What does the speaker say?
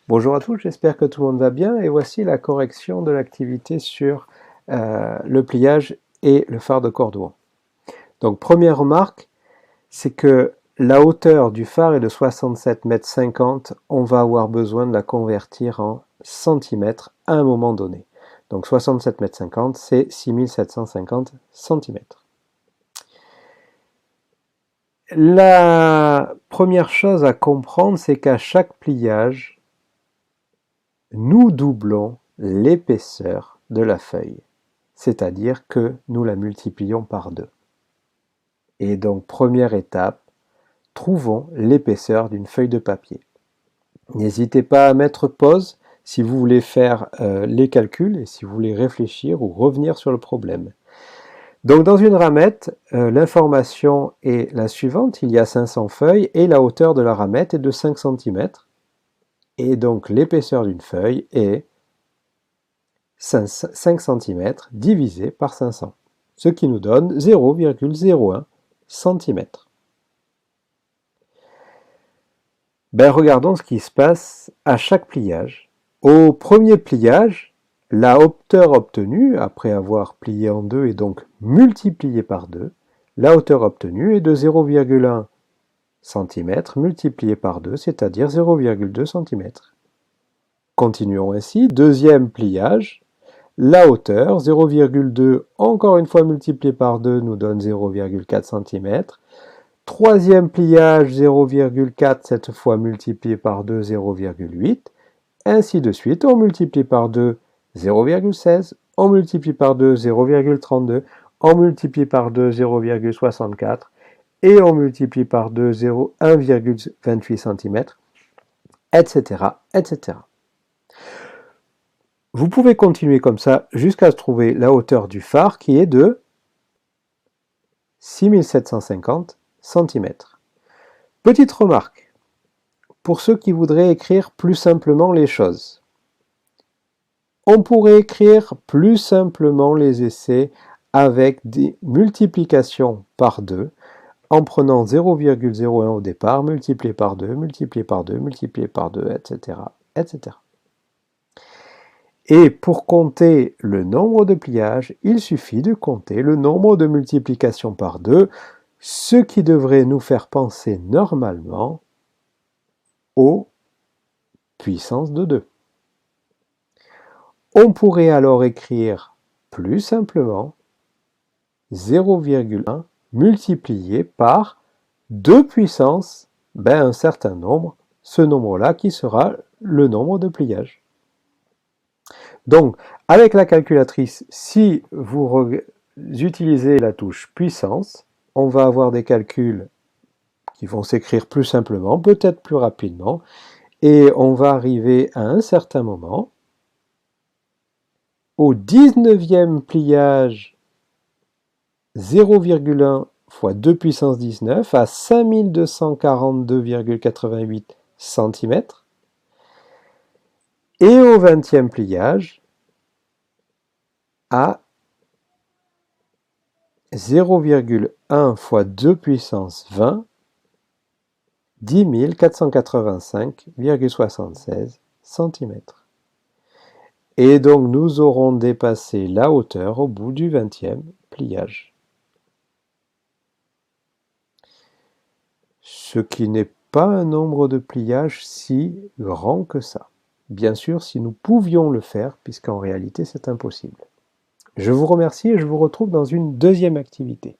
Bonjour à tous, j'espère que tout le monde va bien et voici la correction de l'activité sur le pliage et le phare de Cordouan. Donc première remarque, c'est que la hauteur du phare est de 67,50 m, on va avoir besoin de la convertir en centimètres à un moment donné. Donc 67,50 m, c'est 6750 cm. La première chose à comprendre, c'est qu'à chaque pliage, nous doublons l'épaisseur de la feuille, c'est-à-dire que nous la multiplions par 2. Et donc, première étape, trouvons l'épaisseur d'une feuille de papier. N'hésitez pas à mettre pause si vous voulez faire les calculs et si vous voulez réfléchir ou revenir sur le problème. Donc dans une ramette, l'information est la suivante, il y a 500 feuilles et la hauteur de la ramette est de 5 cm. Et donc l'épaisseur d'une feuille est 5 cm divisé par 500, ce qui nous donne 0,01 cm. Regardons ce qui se passe à chaque pliage. Au premier pliage, la hauteur obtenue, après avoir plié en deux et donc multiplié par 2, la hauteur obtenue est de 0,1 cm multiplié par 2, c'est-à-dire 0,2 cm. Continuons ainsi. Deuxième pliage, la hauteur, 0,2, encore une fois multiplié par 2, nous donne 0,4 cm. Troisième pliage, 0,4, cette fois multiplié par 2, 0,8. Ainsi de suite, on multiplie par 2, 0,16. On multiplie par 2, 0,32. On multiplie par 2, 0,64. Et on multiplie par 2, 1,28 cm, etc., etc. Vous pouvez continuer comme ça jusqu'à trouver la hauteur du phare qui est de 6750 cm. Petite remarque, pour ceux qui voudraient écrire plus simplement les choses. On pourrait écrire plus simplement les essais avec des multiplications par 2 en prenant 0,01 au départ, multiplié par 2, multiplié par 2, multiplié par 2, etc., etc. Et pour compter le nombre de pliages, il suffit de compter le nombre de multiplications par 2, ce qui devrait nous faire penser normalement aux puissances de 2. On pourrait alors écrire plus simplement 0,1 multiplié par 2 puissance, un certain nombre, ce nombre-là qui sera le nombre de pliages. Donc, avec la calculatrice, si vous utilisez la touche puissance, on va avoir des calculs qui vont s'écrire plus simplement, peut-être plus rapidement, et on va arriver à un certain moment, au 19e pliage, 0,1 fois 2 puissance 19 à 5242,88 cm. Et au 20e pliage, à 0,1 fois 2 puissance 20, 10 485,76 cm. Et donc nous aurons dépassé la hauteur au bout du 20e pliage. Ce qui n'est pas un nombre de pliages si grand que ça. Bien sûr, si nous pouvions le faire, puisqu'en réalité c'est impossible. Je vous remercie et je vous retrouve dans une deuxième activité.